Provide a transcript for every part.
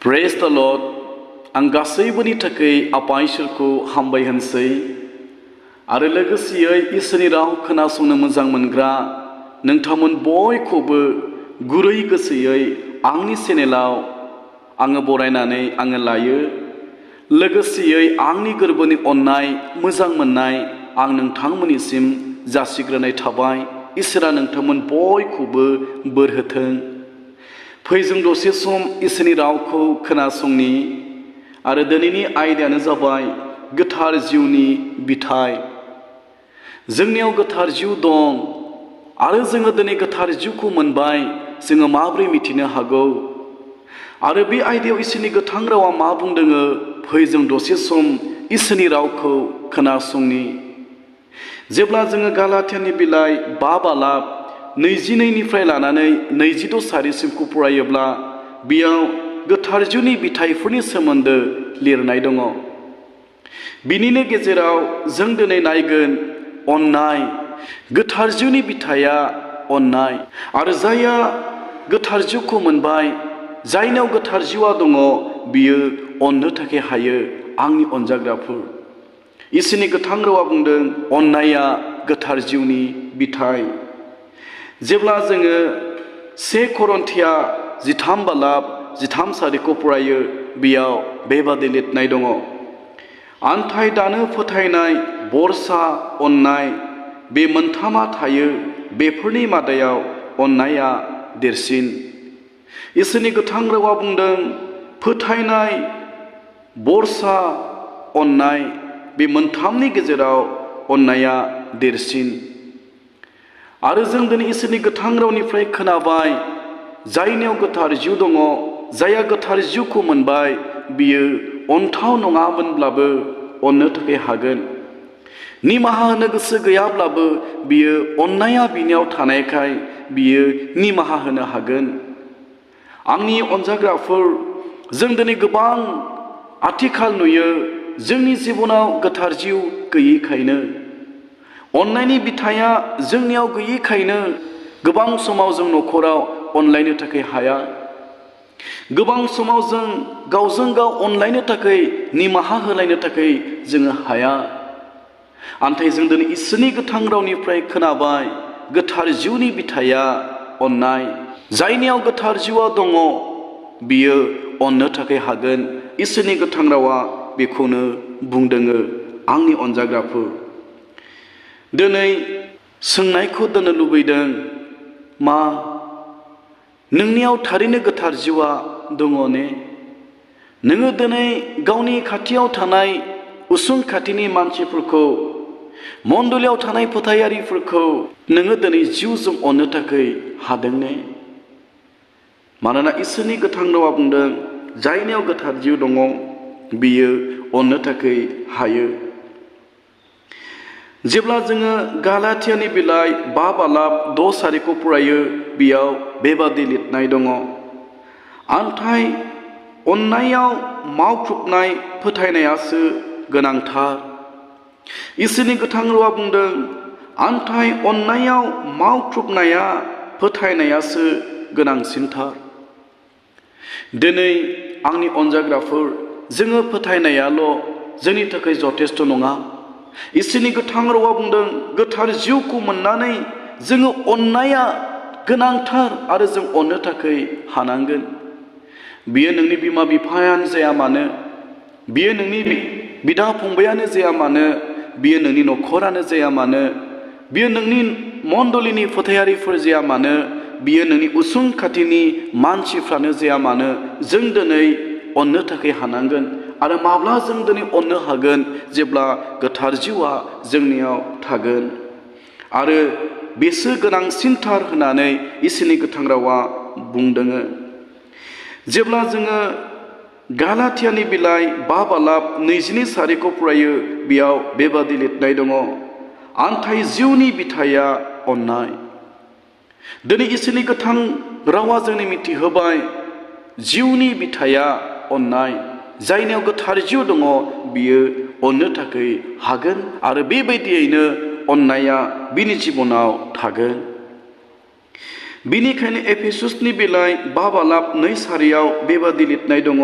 Praise the Lord. आं गासैबोनि थाखाय आफा इसोरखौ हामबाय होनसै आरो लोगोसेयै इसोरनि राव खोनासंनो मोजां मोनग्रा नोंथांमोन बयखौबो गुरै गोसोयै आंनि चेनेलाव आङो बरायनानै आङो लायो। लोगोसेयै आंनि गोरबोनि अननाय मोजां मोननाय आं नोंथांमोननिसिम जासिग्रोनाय थाबाय। इसोरा नोंथांमोन बयखौबो बोर होथों। फै जों दसे सम इसोरनि रावखौ खोनासंनि आरो दिनैनि आयदायानो जाबाय गोथार जिउनि बिथाइ। जोंनियाव गोथार जिउ दं आरो जोङो दिनै गोथार जिउखौ मोनबाय। जोङो माबोरै मिथिनो हागौ आरो बे आयदायाव इसोरनि गोथां रावा मा बुंदोङो? फै जों दसे सम इसोरनि रावखौ खोनासंनि। जेब्ला जोङो गालातियानि बिलाइ 5 बालाब 22निफ्राय लानानै 22 सारिसिमखौ फरायोब्ला बेयाव गोथार जिउनि बिथाइफोरनि सोमोन्दो लिरनाय दङ। बिनिनो गेजेराव जों दिनै नायगोन अननाय। गोथार जिउनि बिथाइया अननाय आरो जायहा गोथार जिउखौ मोनबाय, जायनाव गोथार जिउआ दङ, बियो अननो थाखाय हायो। आंनि अनजाग्राफोर, इसोरनि गोथां रावा बुंदों अननाया गोथार जिउनि बिथाइ। जेब्ला जोङो 1 करन्थिया 13 बालाब 13 सारिखौ फरायो, बेयाव बेबादि लिरनाय दङ। आन्थाय दानो फोथायनाय, बरसा, अननाय बे मोनथामा थायो। बेफोरनि मादायाव अननाया देरसिन। इसोरनि गोथां रावा बुंदों फोथायनाय, बरसा, अननाय बे मोनथामनि गेजेराव अननाया देरसिन। आरो जों दिनै इसोरनि गोथां रावनिफ्राय खोनाबाय, जायनियाव गोथार जिउ दङ, जायहा गोथार जिउखौ मोनबाय, बियो अनथाव नङामोनब्लाबो अननो थाखाय हागोन। निमाहा होनो गोसो गैयाब्लाबो बियो अननाया बिनियाव थानायखाय बियो निमाहा होनो हागोन। आंनि अनजाग्राफोर, जों दिनै गोबां आथिखाल नुयो जोंनि जिबनाव गोथार जिउ गैयैखायनो, अननायनि बिथाइया जोंनियाव गैयैखायनो गोबां समाव जों न'खराव अनलायनो थाखाय हाया। गोबां समाव जों गावजों गाव अनलायनो थाखाय, निमाहा होलायनो थाखाय जोङो हाया। आन्थाय जों दिनै इसोरनि गोथां रावनिफ्राय खोनाबाय गोथार जिउनि बिथाइया अननाय। जायनियाव गोथार जिउआ दङ, बियो अननो थाखाय हागोन। इसोरनि गोथां रावा बेखौनो बुंदोङो। आंनि अनजाग्राफोर, दिनै सोंनायखौ दोननो लुबैदों, मा नोंनियाव थारैनो गोथार जिउआ दङ ने? नोङो दिनै गावनि खाथियाव थानाय उसुं खाथिनि मानसिफोरखौ, मण्डलियाव थानाय फोथायारिफोरखौ नोङो दिनै जिउजों अननो थाखाय हादों ने? मानोना इसोरनि गोथां रावा बुंदों जायनियाव गोथार जिउ दङ, बियो अननो थाखाय हायो। जेब्ला जोङो गालातियानि बिलाइ 5 बालाब 6 सारिखौ फरायो, बेयाव बेबादि लिरनाय दङ। आन्थाय अननायाव मावख्रुबनाय फोथायनायासो गोनांथार। इसोरनि गोथां रावा बुंदों आन्थाय अननायाव मावख्रुबनाया, फोथायनायासो गोनांसिनथार। दिनै आंनि अनजाग्राफोर, जोङो फोथायनायाल' जोंनि थाखाय जथेस्थ' नङा। इसोरनि गोथां रावा बुंदों गोथार जिउखौ मोननानै जोङो अननाया गोनांथार आरो जों अननो थाखाय हानांगोन। बियो नोंनि बिमा बिफायानो जाया मानो, बियो नोंनि बिदा फंबायानो जाया मानो, बियो नोंनि न'खरानो जाया मानो, बियो नोंनि मण्डलिनि फोथायारिफोर जाया मानो, बियो नोंनि उसुं खाथिनि मानसिफ्रानो जाया मानो, जों दिनै अननो थाखाय हानांगोन। आरो माब्ला जों दिनै अननो हागोन? जेब्ला गोथार जिउआ जोंनियाव थागोन। आरो बेसो गोनांसिनथार होननानै इसोरनि गोथां रावा बुंदोङो। जेब्ला जोङो गालातियानि बिलाइ 5 बालाब 22 सारिखौ फरायो, बेयाव बेबादि लिरनाय दङ। आन्थाय जिउनि बिथाइया अननाय। दिनै इसोरनि गोथां रावा जोंनो मिथिहोबाय जिउनि बिथाइया अननाय। जायनियाव गोथार जिउ दङ, बियो अननो थाखाय हागोन आरो बेबायदियैनो अननाया बिनि जिबनाव थागोन। बिनिखायनो एफेसुसनि बिलाइ 5:2 बेबादि लिरनाय दङ,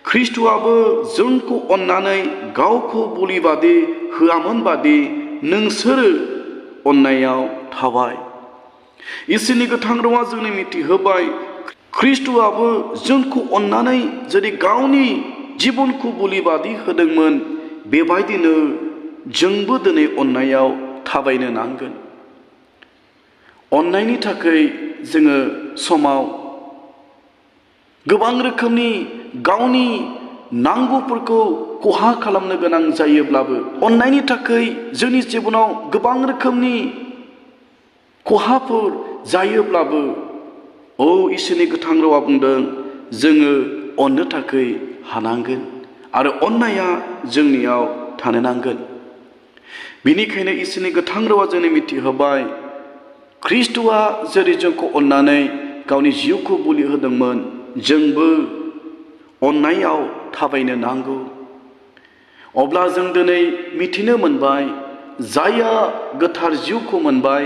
ख्रिस्ट'आबो जोंखौ अननानै गावखौ बुलि बादि होआमोन बादि नोंसोरो अननायाव थाबाय। इसोरनि गोथां रावा जोंनो मिथिहोबाय, ख्रिस्ट'आबो जोंखौ अननानै जुदि गावनि जिबनखौ बुलि बादि होदोंमोन, बेबायदिनो जोंबो दिनै अननायाव थाबायनो नांगोन। अननायनि थाखाय जोङो समाव गोबां रोखोमनि गावनि नांगौफोरखौ खहा खालामनो गोनां जायोब्लाबो, अननायनि थाखाय जोंनि जिबनाव गोबां रोखोमनि खहाफोर जायोब्लाबो, इसोरनि गोथां रावा बुंदों जोङो अननो थाखाय हानांगोन आरो अननाया जोंनियाव थानो नांगोन। बिनिखायनो इसोरनि गोथां रावा जोंनो मिथिहोबाय, ख्रिस्ट'आ जेरै जोंखौ अननानै गावनि जिउखौ बुलि होदोंमोन, जोंबो अननायाव थाबायनो नांगौ। अब्ला जों दिनै मिथिनो मोनबाय, जायहा गोथार जिउखौ मोनबाय,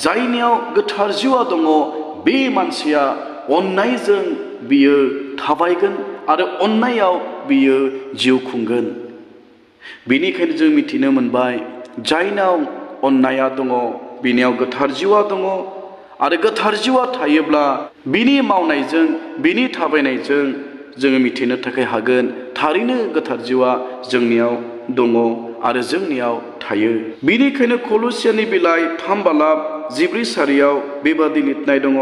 जायनियाव गोथार जिउआ दङ, बे मानसिया अननायजों बियो थाबायगोन आरो अननायाव बियो जिउ खुंगोन। बेनिखायनो जों मिथिनो मोनबाय, जायनाव अननाया दङ बिनियाव गोथार जिउआ दङ आरो गोथार जिउआ थायोब्ला बिनि मावनायजों बिनि थाबायनायजों जोङो मिथिनो थाखाय हागोन, थारैनो गोथार जिउआ जोंनियाव दङ आरो जोंनियाव थायो। बिनिखायनो कलुसियानि बिलाइ 3:14 बेबादि लिरनाय दङ,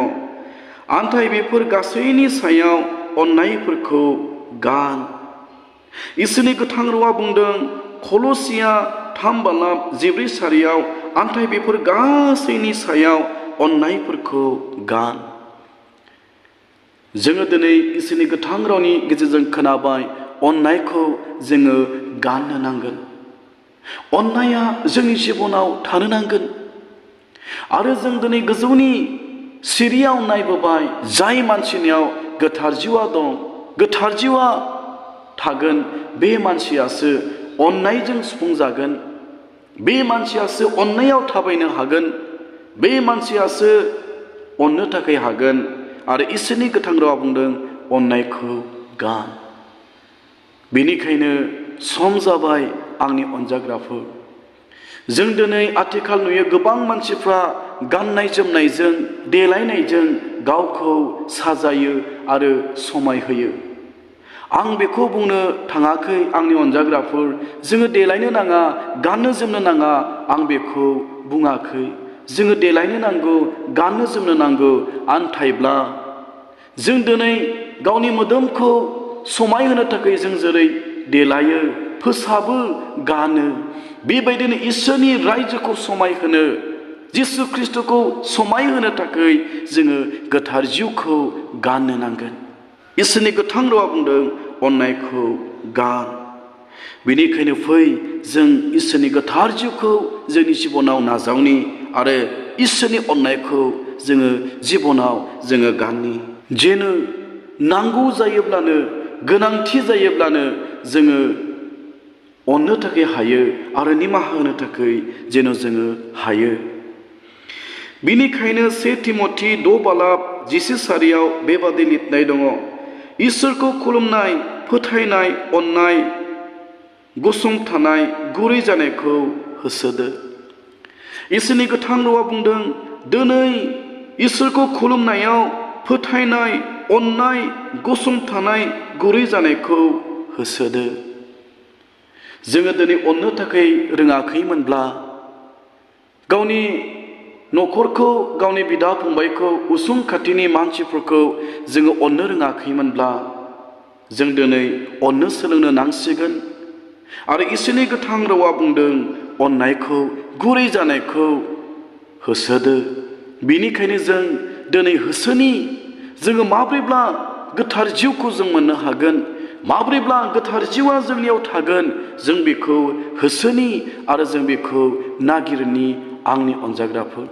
नाथाय बेफोर गासैनि सायाव अननायफोरखौ गान। इसोरनि गोथां रावा बुंदों कलुसिया 3:14 नाथाय बेफोर गासैनि सायाव अननायफोरखौ गान। जोङो दिनै इसोरनि गोथां रावनि गेजेरजों खोनाबाय, अननायखौ जोङो गाननो नांगोन। अननाया जोंनि जिबनाव थानो नांगोन। आरो जों दिनै गोजौनि सिरियाव नायबोबाय, जाय मानसिनियाव गोथार जिउआ दं, गोथार जिउआ थागोन, बे मानसियासो अननायजों सुफुंजागोन, बे मानसियासो अननायाव थाबायनो हागोन, बे मानसियासो अननो थाखाय हागोन। आरो इसोरनि गोथां रावा बुंदों अननायखौ गान। बेनिखायनो सम जाबाय आंनि अनजाग्राफोर, जों दिनै आथिखाल नुयो गोबां मानसिफ्रा गाननाय जोमनायजों देलायनायजों गावखौ साजायो आरो समायहोयो। आं बेखौ बुंनो थाङाखै आंनि अनजाग्राफोर, जोङो देलायनो नाङा, गाननो जोमनो नाङा, आं बेखौ बुङाखै। जोङो देलायनो नांगौ, गाननो जोमनो नांगौ, आन्थायब्ला जों दिनै गावनि मोदोमखौ समायहोनो थाखाय जों जेरै देलायो, फोसाबो, गानो, बेबायदिनो इसोरनि रायजोखौ समायहोनो, जिसु ख्रिस्ट'खौ समायहोनो थाखाय जोङो गोथार जिउखौ गाननो नांगोन। इसोरनि गोथां रावा बुंदों अननायखौ गान। बेनिखायनो फै जों इसोरनि गोथार जिउखौ जोंनि जिबनाव नाजावनि आरो इसोरनि अननायखौ जोङो जिबनाव जोङो गाननि। जेन नांगौ जायोब्लानो, गोनांथि जायोब्लानो जोङो अननो थाखाय हायो आरो निमाहा होनो थाखाय जेन जोङो हायो। बिनिखायनो 1 तिमथि 6:14 बेबादि लिरनाय दङ, इसोरखौ खुलुमनाय, फोथायनाय, अननाय, गसंथानाय, गुरै जानायखौ होसोदो। इसोरनि गोथां रावा बुंदों दिनै इसोरखौ खुलुमनायाव फोथायनाय, अननाय, गसंथानाय, गुरै जानायखौ होसोदो। जोङो दिनै अननो थाखाय रोङाखैमोनब्ला, गावनि न'खरखौ, गावनि बिदा फंबायखौ, उसुं खाथिनि मानसिफोरखौ जोङो अननो रोङाखैमोनब्ला, जों दिनै अननो सोलोंनो नांसिगोन। आरो इसोरनि गोथां रावा बुंदों अननायखौ, गुरै जानायखौ होसोदो। बिनिखायनो जों दिनै होसोनि, जोङो माब्रैब्ला गोथार जिउखौ जों मोननो हागोन, माब्रैब्ला गोथार जिउआ जोंनियाव थागोन, जों बेखौ होसोनि आरो जों बेखौ नागिरनि। आंनि अनजाग्राफोर,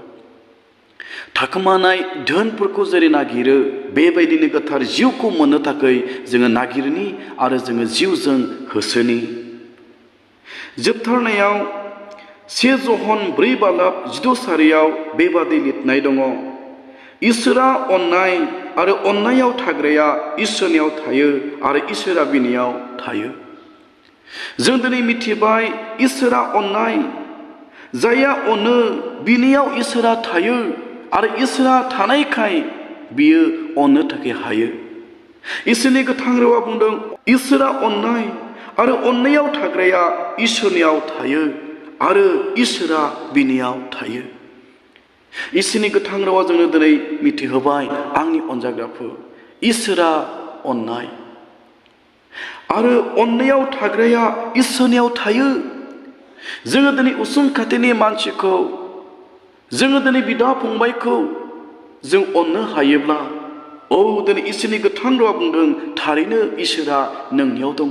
थाखोमानाय धोनफोरखौ जेरै नागिरो, बेबायदिनो गोथार जिउखौ मोननो थाखाय जोङो नागिरनि आरो जोङो जिउजों होसोनि। जोबथारनायाव 1 जहन 4:16 बेबादि लिरनाय दङ, इसोरा अननाय आरो अननायाव थाग्राया इसोरनियाव थायो आरो इसोरा बिनियाव थायो। जों दिनै मिथिबाय इसोरा अननाय, जायहा अनो बिनियाव इसोरा थायो आरो इसोरा थानायखाय बियो अननो थाखाय हायो। इसोरनि गोथां रावा बुंदों इसोरा अननाय आरो अननायाव थाग्राया इसोरनियाव थायो आरो इसोरा बिनियाव थायो। इसोरनि गोथां रावा जोंनो दिनै मिथिहोबाय आंनि अनजाग्राफोर, इसोरा अननाय आरो अननायाव थाग्राया इसोरनियाव थायो। जोङो दिनै उसुं खाथिनि मानसिखौ, जोङो दिनै बिदा फंबायखौ जों अननो हायोब्ला, दिनै इसोरनि गोथां रावा बुंदों थारैनो इसोरा नोंनियाव दङ,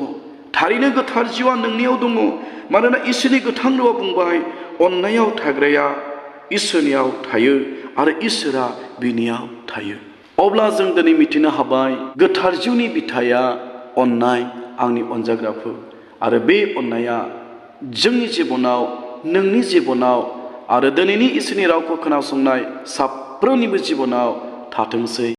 थारैनो गोथार जिउआ नोंनियाव दङ। मानोना इसोरनि गोथां रावा बुंबाय अननायाव थाग्राया इसोरनियाव थायो आरो इसोरा बिनियाव थायो। अब्ला जों दिनै मिथिनो हाबाय गोथार जिउनि बिथाया अननाय आंनि अनजाग्राफोर, आरो बे अननाया जोंनि जिबनाव, नोंनि जिबनाव आरो दिनैनि इसोरनि रावखौ खोनासंनाय साफ्रोमनिबो जिबनाव थाथोंसै।